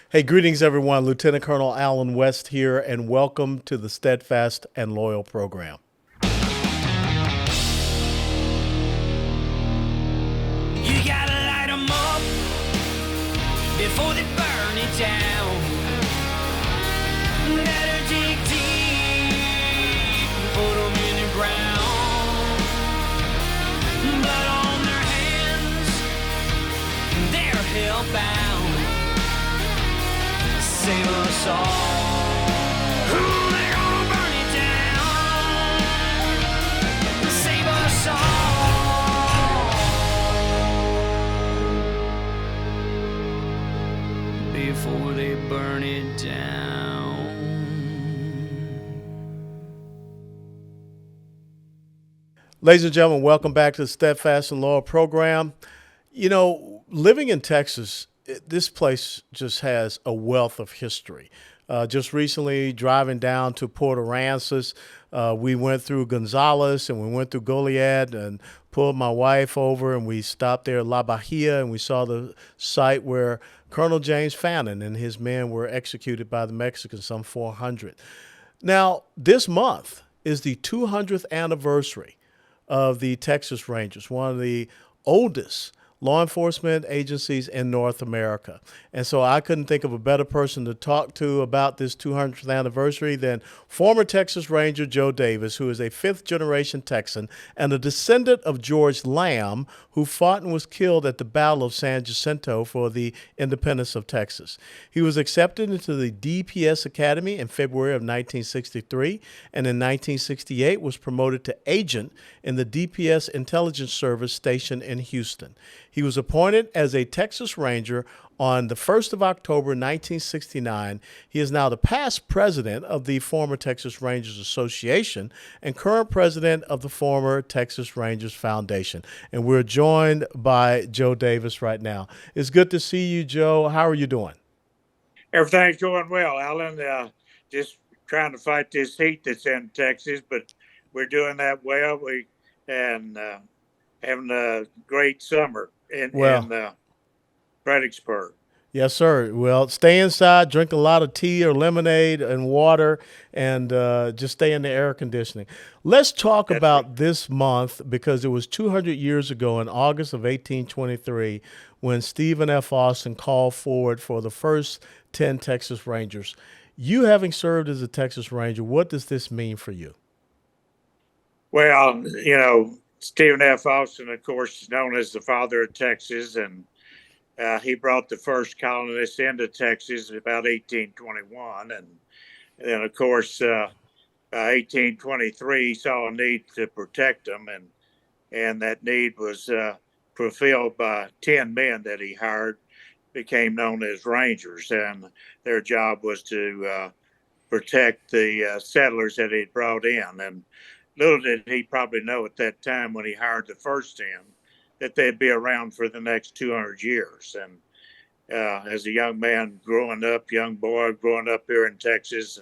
Hey, greetings, everyone. Lieutenant Colonel Alan West here, and welcome to the Steadfast and Loyal program. You gotta light 'em up before they burn it down. Better dig deep, put 'em in the ground. Blood on their hands, they're hellbound. Save us all. Ooh, they're gonna burn it down. Save us all before they burn it down. Ladies and gentlemen, welcome back to the Steadfast and Loyal program. You know, living in Texas, this place just has a wealth of history. Just recently, driving down to Port Aransas, we went through Gonzales and we went through Goliad and pulled my wife over and we stopped there at La Bahia and we saw the site where Colonel James Fannin and his men were executed by the Mexicans, some 400. Now, this month is the 200th anniversary of the Texas Rangers, one of the oldest law enforcement agencies in North America. And so I couldn't think of a better person to talk to about this 200th anniversary than former Texas Ranger Joe Davis, who is a fifth generation Texan and a descendant of George Lamb, who fought and was killed at the Battle of San Jacinto for the independence of Texas. He was accepted into the DPS Academy in February of 1963, and in 1968 was promoted to agent in the DPS Intelligence Service stationed in Houston. He was appointed as a Texas Ranger on the 1st of October, 1969. He is now the past president of the former Texas Rangers Association and current president of the former Texas Rangers Foundation. And we're joined by Joe Davis right now. It's good to see you, Joe. How are you doing? Everything's going well, Alan. Just trying to fight this heat that's in Texas, but we're doing that well. We and having a great summer in Well, Fredericksburg. yes, sir. Well, stay inside, drink a lot of tea or lemonade and water, and just stay in the air conditioning. Let's talk That's right. about this month because it was 200 years ago in August of 1823 when Stephen F. Austin called forward for the first 10 Texas Rangers. You having served as a Texas Ranger, what does this mean for you? Well, Stephen F. Austin, of course, is known as the father of Texas, and he brought the first colonists into Texas in about 1821, and then, of course, 1823 saw a need to protect them, and that need was fulfilled by 10 men that he hired, became known as Rangers, and their job was to protect the settlers that he'd brought in. And little did he probably know at that time when he hired the first 10 that they'd be around for the next 200 years. And as a young man growing up, young boy growing up here in Texas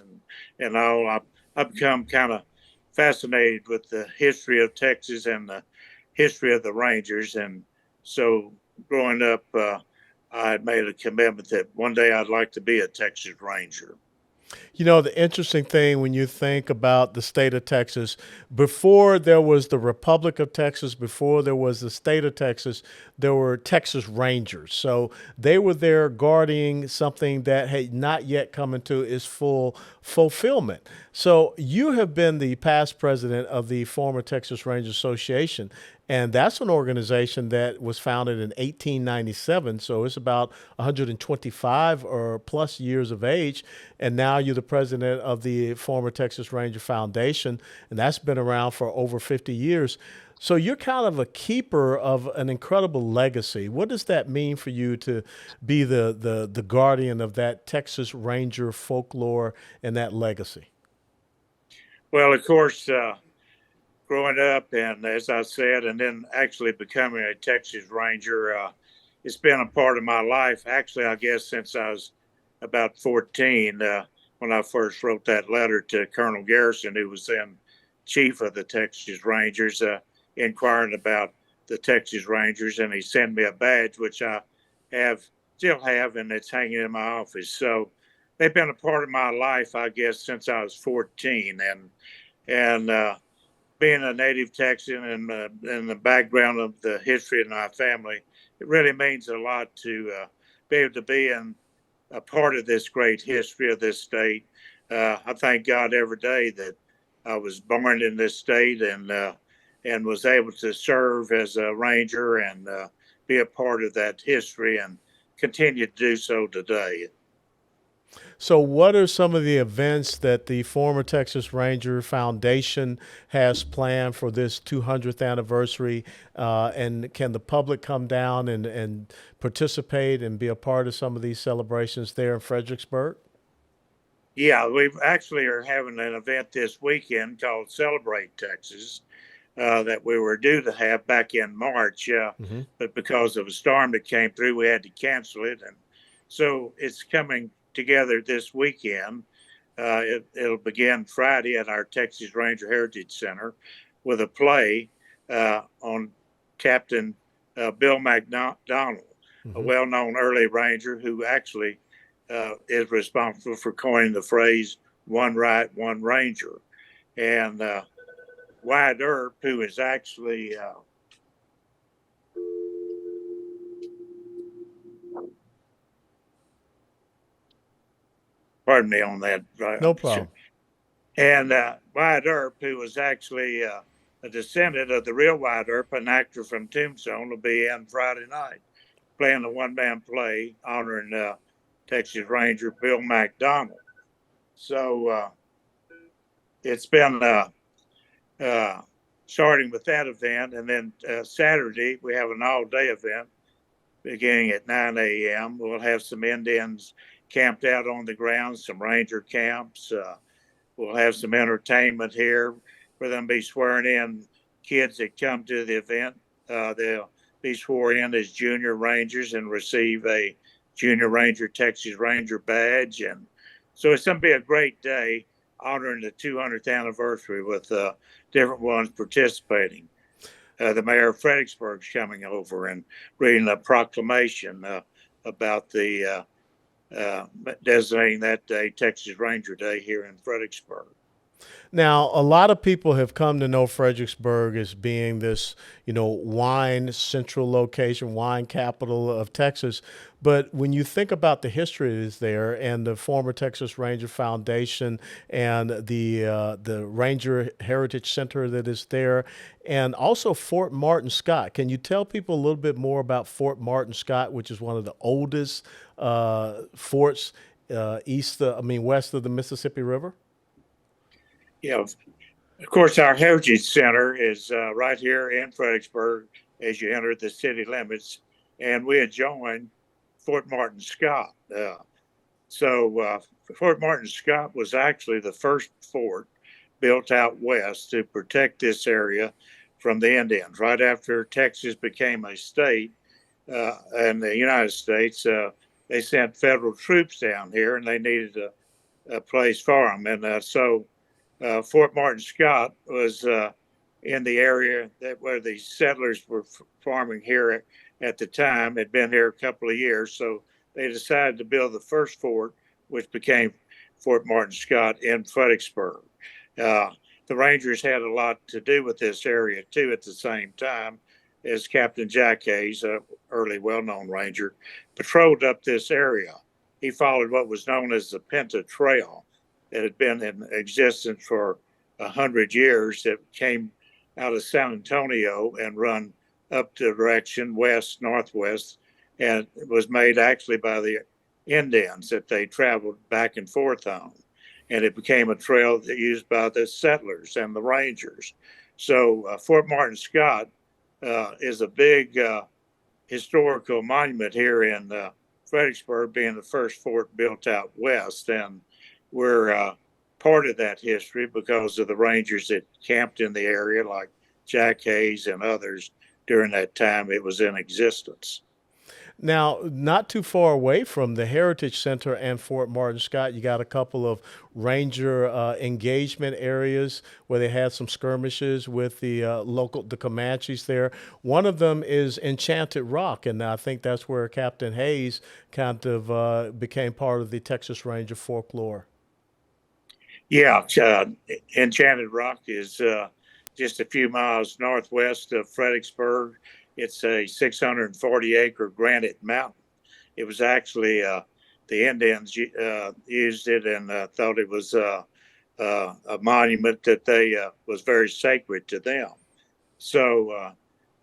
and all, I've become kind of fascinated with the history of Texas and the history of the Rangers. And so growing up, I had made a commitment that one day I'd like to be a Texas Ranger. You know, the interesting thing when you think about the state of Texas, before there was the Republic of Texas, before there was the state of Texas, there were Texas Rangers. So they were there guarding something that had not yet come into its full fulfillment. So you have been the past president of the former Texas Rangers Association. And that's an organization that was founded in 1897. So it's about 125 or plus years of age. And now you're the president of the former Texas Ranger Foundation. And that's been around for over 50 years. So you're kind of a keeper of an incredible legacy. What does that mean for you to be the guardian of that Texas Ranger folklore and that legacy? Well, of course, growing up, and as I said, and then actually becoming a Texas Ranger, it's been a part of my life. Actually, I guess since I was about 14, when I first wrote that letter to Colonel Garrison, who was then chief of the Texas Rangers, inquiring about the Texas Rangers, and he sent me a badge, which I have still have, and it's hanging in my office. So they've been a part of my life, I guess, since I was 14. And being a native Texan and the background of the history of my family, it really means a lot to be able to be in a part of this great history of this state. I thank God every day that I was born in this state and was able to serve as a ranger and be a part of that history and continue to do so today. So, what are some of the events that the former Texas Ranger Foundation has planned for this 200th anniversary? And can the public come down and participate and be a part of some of these celebrations there in Fredericksburg? Yeah, we actually are having an event this weekend called Celebrate Texas that we were due to have back in March, Hmm. but because of a storm that came through, we had to cancel it. And so it's coming together this weekend. It'll begin Friday at our Texas Ranger Heritage Center with a play on Captain Bill McDonald, a Hmm. well known early Ranger who actually is responsible for coining the phrase one right, one Ranger. And Wyatt Earp, who is actually, pardon me on that, No problem. and Wyatt Earp, who was actually a descendant of the real Wyatt Earp, an actor from Tombstone, will be in Friday night playing a one-man play honoring Texas Ranger Bill McDonald. So it's been starting with that event, and then Saturday we have an all-day event beginning at 9 a.m. We'll have some Indians camped out on the grounds, some Ranger camps. We'll have some entertainment here for them to be swearing in kids that come to the event. They'll be sworn in as junior Rangers and receive a Junior Ranger Texas Ranger badge. And so it's going to be a great day honoring the 200th anniversary with different ones participating. The mayor of Fredericksburg is coming over and reading a proclamation about the designating that day Texas Ranger Day here in Fredericksburg. Now, a lot of people have come to know Fredericksburg as being this, wine central location, wine capital of Texas. But when you think about the history that is there and the former Texas Ranger Foundation and the Ranger Heritage Center that is there, and also Fort Martin Scott, can you tell people a little bit more about Fort Martin Scott, which is one of the oldest forts west of the Mississippi River? You know, of course, our Heritage Center is right here in Fredericksburg as you enter the city limits, and we adjoin Fort Martin Scott. So Fort Martin Scott was actually the first fort built out west to protect this area from the Indians. Right after Texas became a state in the United States, they sent federal troops down here, and they needed a place for them. And so Fort Martin Scott was in the area where the settlers were farming here at the time, had been here a couple of years. So they decided to build the first fort, which became Fort Martin Scott in Fredericksburg. The Rangers had a lot to do with this area, too, at the same time as Captain Jack Hayes, an early well-known Ranger, patrolled up this area. He followed what was known as the Pinta Trail that had been in existence for 100 years that came out of San Antonio and run up the direction west, northwest, and it was made actually by the Indians that they traveled back and forth on. And it became a trail that used by the settlers and the Rangers. So Fort Martin Scott is a big historical monument here in Fredericksburg, being the first fort built out west. And we're part of that history because of the Rangers that camped in the area, like Jack Hayes and others, during that time it was in existence. Now, not too far away from the Heritage Center and Fort Martin Scott, you got a couple of ranger engagement areas where they had some skirmishes with the Comanches there. One of them is Enchanted Rock, and I think that's where Captain Hayes kind of became part of the Texas Ranger folklore. Yeah, Enchanted Rock is just a few miles northwest of Fredericksburg. It's a 640-acre granite mountain. It was actually the Indians used it and thought it was a monument that they was very sacred to them. So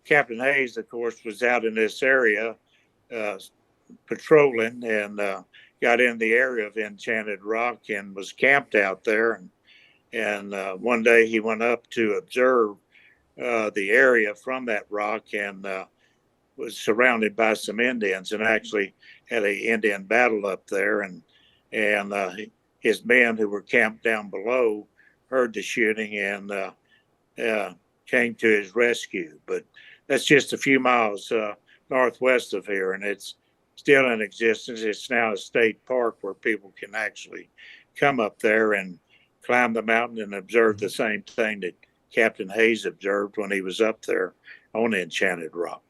Captain Hayes, of course, was out in this area uh, patrolling and got in the area of Enchanted Rock and was camped out there. And one day he went up to observe the area from that rock and was surrounded by some Indians and actually had a Indian battle up there. And his men who were camped down below heard the shooting and came to his rescue. But that's just a few miles northwest of here, and it's still in existence. It's now a state park where people can actually come up there and climb the mountain and observe the same thing that Captain Hayes observed when he was up there on Enchanted Rock.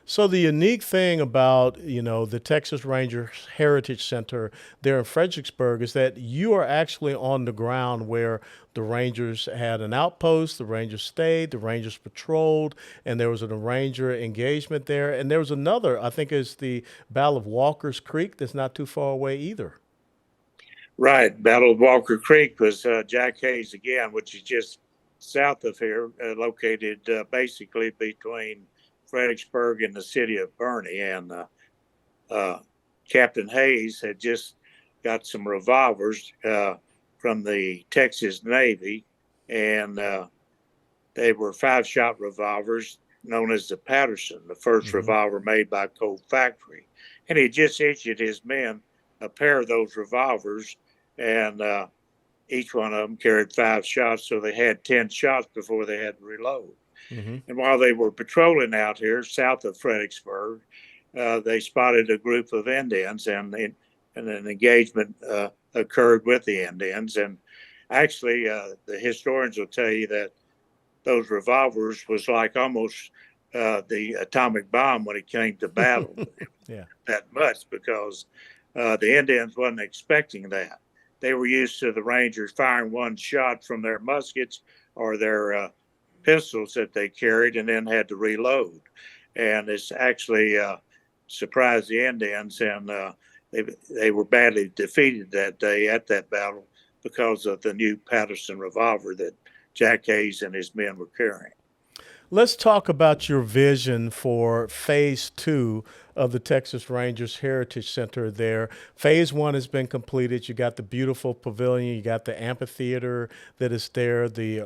So the unique thing about, the Texas Rangers Heritage Center there in Fredericksburg is that you are actually on the ground where the Rangers had an outpost, the Rangers stayed, the Rangers patrolled, and there was a Ranger engagement there. And there was another, I think it's the Battle of Walker's Creek that's not too far away either. Right. Battle of Walker Creek was Jack Hayes again, which is just south of here, located basically between Fredericksburg and the city of Bernie. And Captain Hayes had just got some revolvers from the Texas Navy, and they were 5-shot revolvers known as the Patterson, the 1st revolver made by Colt Factory. And he just issued his men a pair of those revolvers, and each one of them carried 5 shots, so they had 10 shots before they had to reload. And while they were patrolling out here south of Fredericksburg, they spotted a group of Indians, and an engagement occurred with the Indians. And actually, the historians will tell you that those revolvers was like almost the atomic bomb when it came to battle. Yeah. That much, because the Indians wasn't expecting that. They were used to the Rangers firing one shot from their muskets or their pistols that they carried and then had to reload. And it's actually surprised the Indians, and they were badly defeated that day at that battle because of the new Patterson revolver that Jack Hayes and his men were carrying. Let's talk about your vision for phase 2 of the Texas Rangers Heritage Center there. Phase 1 has been completed. You got the beautiful pavilion, you got the amphitheater that is there, the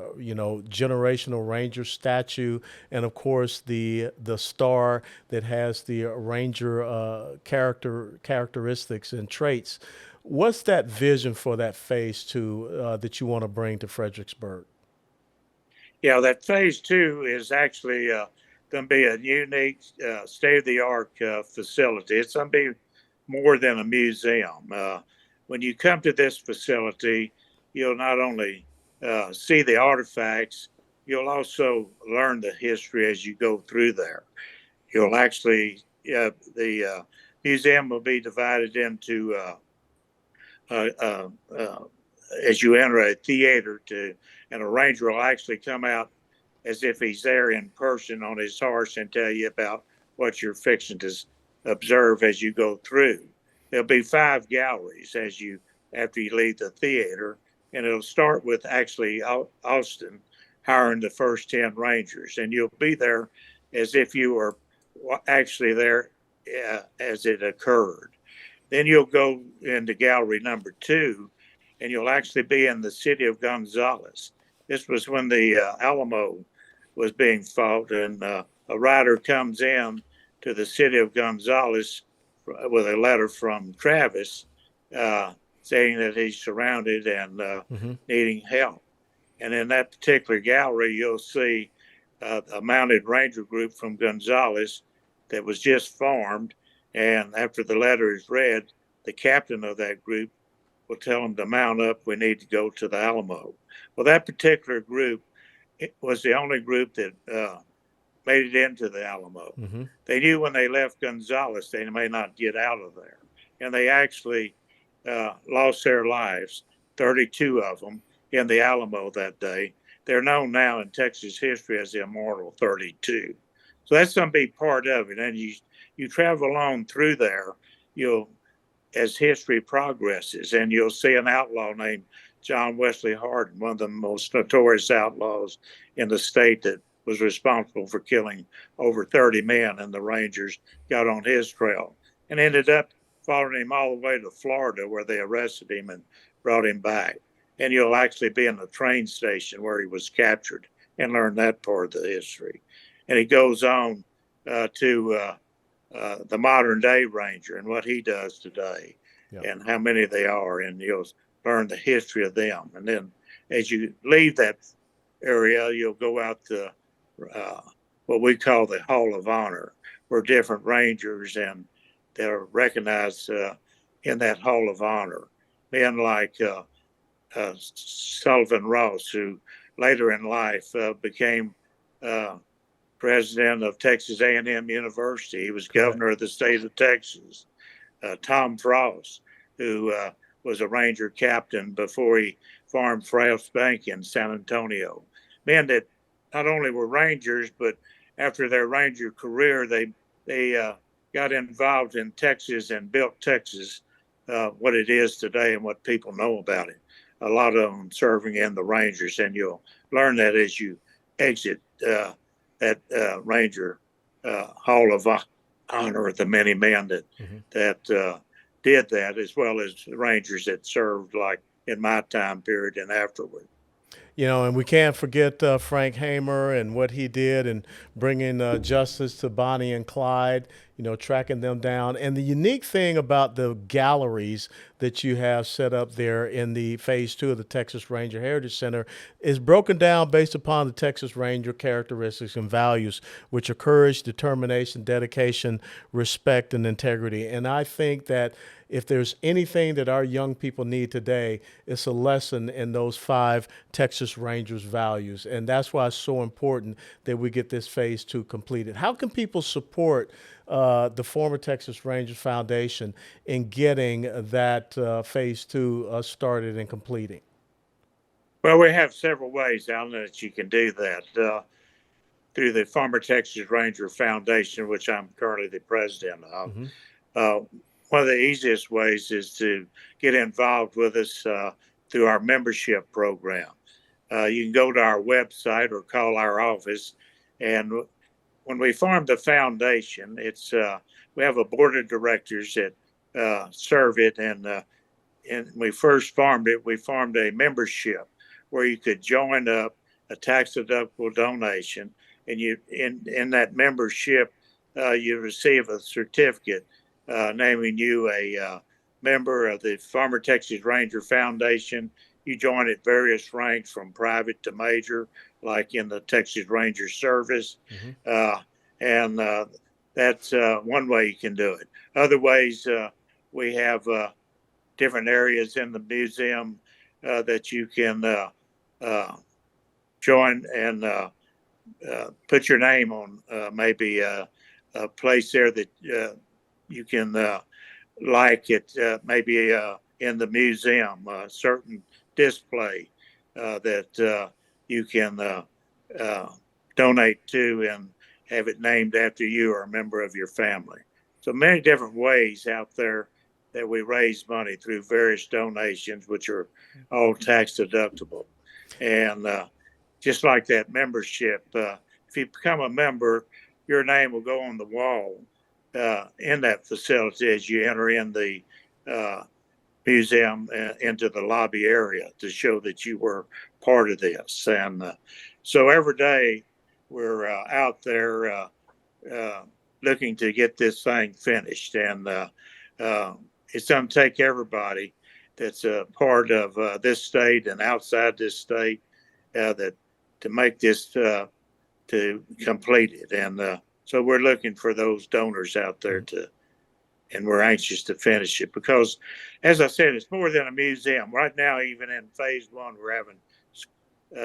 generational Ranger statue, and of course the star that has the Ranger characteristics and traits. What's that vision for that phase 2 that you want to bring to Fredericksburg? Yeah, that phase 2 is actually going to be a unique, state-of-the-art facility. It's going to be more than a museum. When you come to this facility, you'll not only see the artifacts, you'll also learn the history as you go through there. You'll actually, the museum will be divided into, as you enter a theater, and a ranger will actually come out as if he's there in person on his horse and tell you about what you're fixing to observe as you go through. There'll be 5 galleries after you leave the theater, and it'll start with actually Austin hiring the first 10 Rangers, and you'll be there as if you were actually there as it occurred. Then you'll go into gallery number 2, and you'll actually be in the city of Gonzales. This was when the Alamo was being fought, and a rider comes in to the city of Gonzales with a letter from Travis saying that he's surrounded and needing help. And in that particular gallery, you'll see a mounted ranger group from Gonzales that was just formed, And after the letter is read, the captain of that group will tell them to mount up. We need to go to the Alamo. Well, that particular group, it was the only group that made it into the Alamo. Mm-hmm. They knew when they left Gonzales they may not get out of there, and they actually lost their lives, 32 of them, in the Alamo that day. They're known now in Texas history as the Immortal 32. So that's going to be part of it. And you travel on through there, you'll as history progresses, and you'll see an outlaw named John Wesley Hardin, one of the most notorious outlaws in the state that was responsible for killing over 30 men, and the Rangers got on his trail and ended up following him all the way to Florida, where they arrested him and brought him back. And you'll actually be in the train station where he was captured and learn that part of the history. And he goes on to the modern day Ranger and what he does today, yep, and how many they are, and you'll learn the history of them. And then as you leave that area, you'll go out to what we call the Hall of Honor, where different Rangers and they're recognized in that Hall of Honor. Men like Sullivan Ross, who later in life became president of Texas A&M University. He was governor of the state of Texas. Tom Frost, who was a Ranger captain before he farmed Frost Bank in San Antonio. Men that not only were Rangers, but after their Ranger career, they got involved in Texas and built Texas what it is today and what people know about it. A lot of them serving in the Rangers, and you'll learn that as you exit that Ranger Hall of Honor, the many men that did that, as well as Rangers that served, like in my time period and afterward. You know, and we can't forget Frank Hamer and what he did in bringing justice to Bonnie and Clyde, you know, tracking them down. And the unique thing about the galleries that you have set up there in the phase 2 of the Texas Ranger Heritage Center is broken down based upon the Texas Ranger characteristics and values, which are courage, determination, dedication, respect, and integrity. And I think that if there's anything that our young people need today, it's a lesson in those 5 Texas Rangers values. And that's why it's so important that we get this phase 2 completed. How can people support the former Texas Rangers Foundation in getting that phase 2 started and completing? Well, we have several ways, Alan, that you can do that. Through the former Texas Ranger Foundation, which I'm currently the president of. Mm-hmm. One of the easiest ways is to get involved with us through our membership program. You can go to our website or call our office. And when we formed the foundation, it's we have a board of directors that serve it. And we first formed it, we formed a membership where you could join up, a tax-deductible donation. And you in that membership, you receive a certificate naming you a member of the former Texas Ranger Foundation. You join at various ranks from private to major, like in the Texas Ranger Service. Mm-hmm. And that's one way you can do it. Other ways, we have different areas in the museum that you can join and put your name on, maybe a place there that you can like it, maybe in the museum, a certain display that you can donate to and have it named after you or a member of your family. So many different ways out there that we raise money through various donations, which are all tax deductible. And just like that membership, if you become a member, your name will go on the wall in that facility as you enter in the museum into the lobby area to show that you were part of this. And so every day we're out there looking to get this thing finished. And it's going to take everybody that's a part of this state and outside this state that to make this to complete it. And so we're looking for those donors out there to and we're anxious to finish it because, as I said, it's more than a museum. Right now, even in phase one, we're having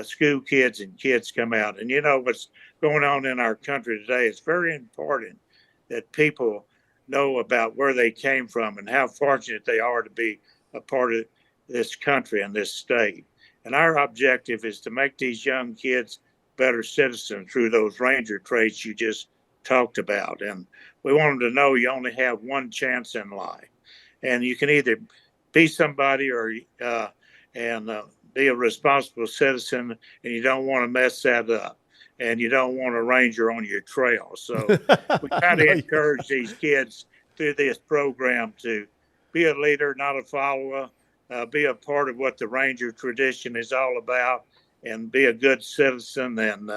school kids and kids come out. And you know what's going on in our country today? It's very important that people know about where they came from and how fortunate they are to be a part of this country and this state. And our objective is to make these young kids better citizens through those ranger traits you just talked about. And we want them to know you only have one chance in life, and you can either be somebody or and be a responsible citizen, and you don't want to mess that up, and you don't want a ranger on your trail. So we try to No, encourage these kids through this program to be a leader, not a follower, be a part of what the ranger tradition is all about, and be a good citizen and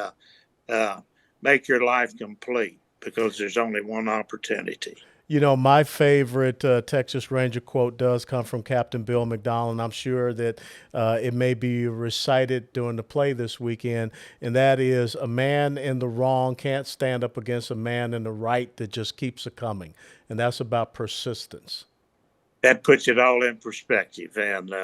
make your life complete because there's only one opportunity. You know, my favorite Texas Ranger quote does come from Captain Bill McDonald, and I'm sure that it may be recited during the play this weekend, and that is, a man in the wrong can't stand up against a man in the right that just keeps it coming. And that's about persistence. That puts it all in perspective, and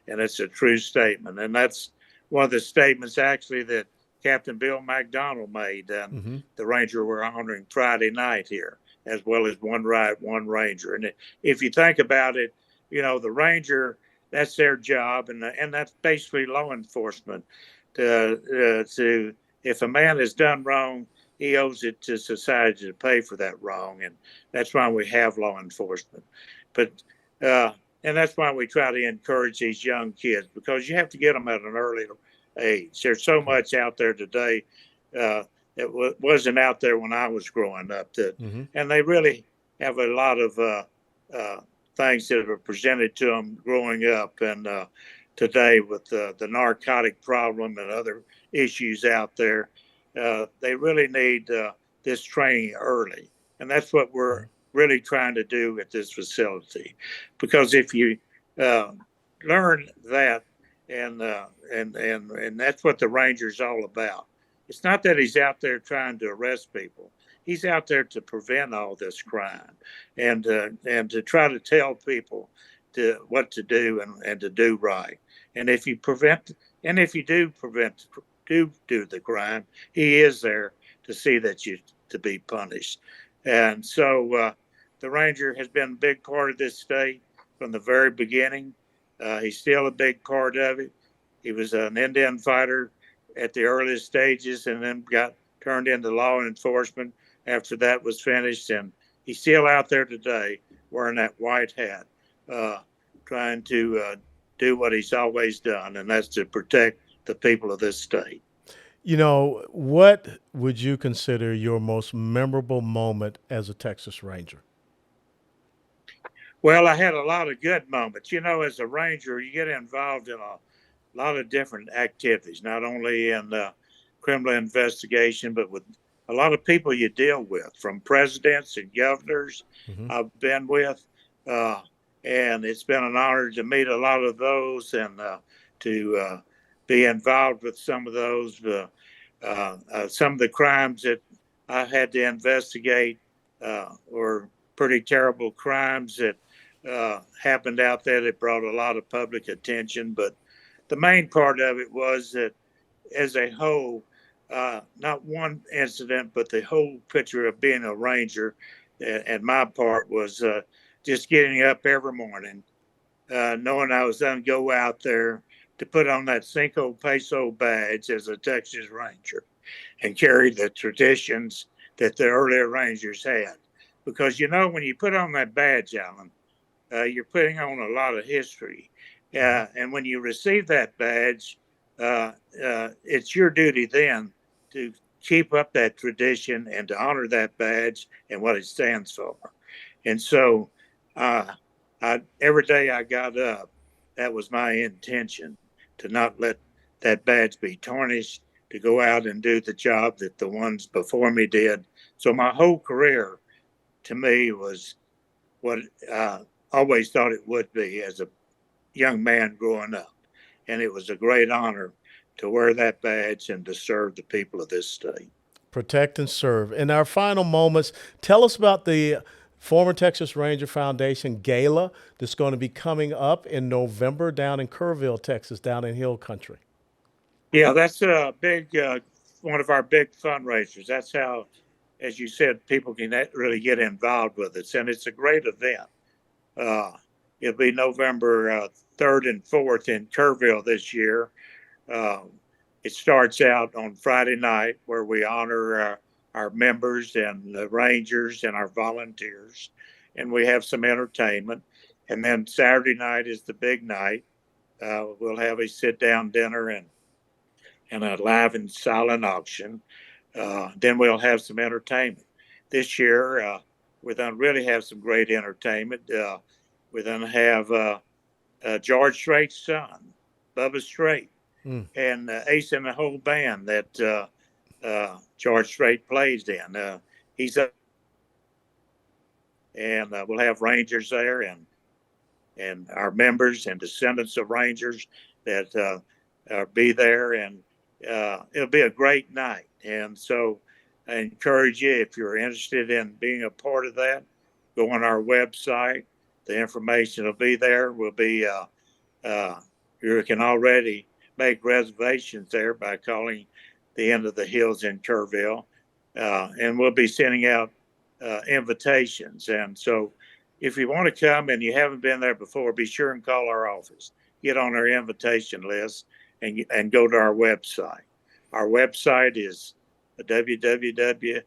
it's a true statement. And that's one of the statements actually that Captain Bill McDonald made, and Mm-hmm. the Ranger we're honoring Friday night here, as well as One Right, One Ranger. And if you think about it, you know, the Ranger, that's their job, and that's basically law enforcement. To if a man has done wrong, he owes it to society to pay for that wrong, and that's why we have law enforcement. But and that's why we try to encourage these young kids, because you have to get them at an early age. There's so much out there today that wasn't out there when I was growing up. Mm-hmm. And they really have a lot of things that are presented to them growing up. And today, with the narcotic problem and other issues out there, they really need this training early. And that's what we're really trying to do at this facility. Because if you learn that, and that's what the Ranger's all about. It's not that he's out there trying to arrest people. He's out there to prevent all this crime, and to try to tell people what to do and to do right. And if you do the crime, he is there to see that you to be punished. And so the Ranger has been a big part of this state from the very beginning. He's still a big part of it. He was an Indian fighter at the earliest stages, and then got turned into law enforcement after that was finished. And he's still out there today wearing that white hat, trying to do what he's always done, and that's to protect the people of this state. You know, what would you consider your most memorable moment as a Texas Ranger? Well, I had a lot of good moments. You know, as a Ranger, you get involved in a lot of different activities, not only in criminal investigation, but with a lot of people you deal with, from presidents and governors Mm-hmm. I've been with. And it's been an honor to meet a lot of those, and to be involved with some of those. Some of the crimes that I had to investigate were pretty terrible crimes that happened out there that brought a lot of public attention. But the main part of it was that, as a whole, not one incident, but the whole picture of being a Ranger, and my part was just getting up every morning, knowing I was going to go out there to put on that Cinco Peso badge as a Texas Ranger and carry the traditions that the earlier Rangers had. Because, you know, when you put on that badge, Alan, you're putting on a lot of history. And when you receive that badge, it's your duty then to keep up that tradition and to honor that badge and what it stands for. And so every day I got up, that was my intention, to not let that badge be tarnished, to go out and do the job that the ones before me did. So my whole career, to me, was what I always thought it would be as a young man growing up. And it was a great honor to wear that badge and to serve the people of this state. Protect and serve. In our final moments, tell us about the Former Texas Ranger Foundation Gala that's going to be coming up in November down in Kerrville, Texas, down in Hill Country. Yeah, that's a big one of our big fundraisers. That's how, as you said, people can really get involved with it, and it's a great event. It'll be November 3rd and 4th in Kerrville this year. It starts out on Friday night, where we honor our members and the Rangers and our volunteers, and we have some entertainment. And then Saturday night is the big night. We'll have a sit-down dinner and a live and silent auction. Then we'll have some entertainment. This year, we're going to really have some great entertainment. We're going to have George Strait's son, Bubba Strait, and Ace and the whole band that George Strait plays in. He's up, and we'll have Rangers there and our members and descendants of Rangers that be there, and it'll be a great night. And so I encourage you, if you're interested in being a part of that, go on our website. The information will be there. You can already make reservations there by calling the End of the Hills in Kerrville. And we'll be sending out invitations. And so if you want to come and you haven't been there before, be sure and call our office. Get on our invitation list and go to our website. Our website is www.trhc.org.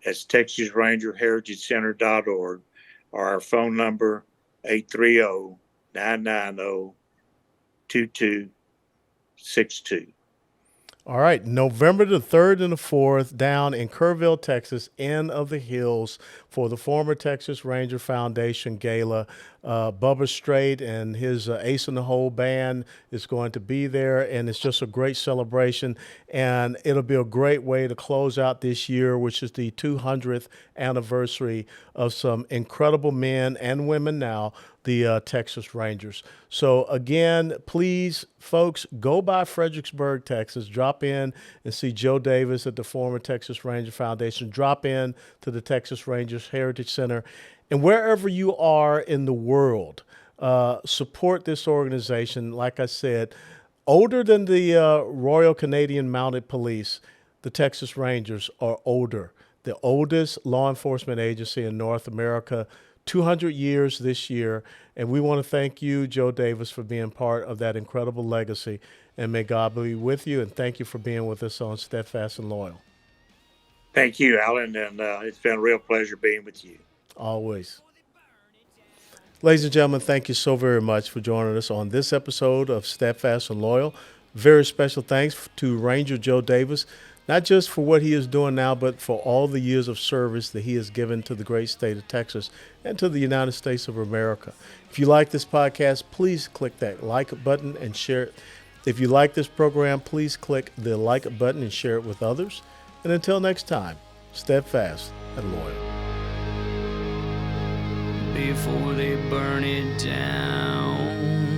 That's TexasRangerHeritageCenter.org, or our phone number 830-990-2262. All right, November the 3rd and the 4th down in Kerrville, Texas, End of the Hills, for the former Texas Ranger Foundation Gala. Bubba Strait and his Ace and the Whole band is going to be there, and it's just a great celebration, and it'll be a great way to close out this year, which is the 200th anniversary of some incredible men and women now, the Texas Rangers. So again, please, folks, go by Fredericksburg, Texas. Drop in and see Joe Davis at the former Texas Ranger Foundation. Drop in to the Texas Rangers Heritage Center. And wherever you are in the world, support this organization. Like I said, older than the Royal Canadian Mounted Police, the Texas Rangers are older. The oldest law enforcement agency in North America, 200 years this year, and we want to thank you, Joe Davis, for being part of that incredible legacy, and may God be with you, and thank you for being with us on Steadfast and Loyal. Thank you, Alan, and it's been a real pleasure being with you. Always. Ladies and gentlemen, thank you so very much for joining us on this episode of Steadfast and Loyal. Very special thanks to Ranger Joe Davis, not just for what he is doing now, but for all the years of service that he has given to the great state of Texas and to the United States of America. If you like this podcast, please click that like button and share it. If you like this program, please click the like button and share it with others. And until next time, steadfast and loyal. Before they burn it down.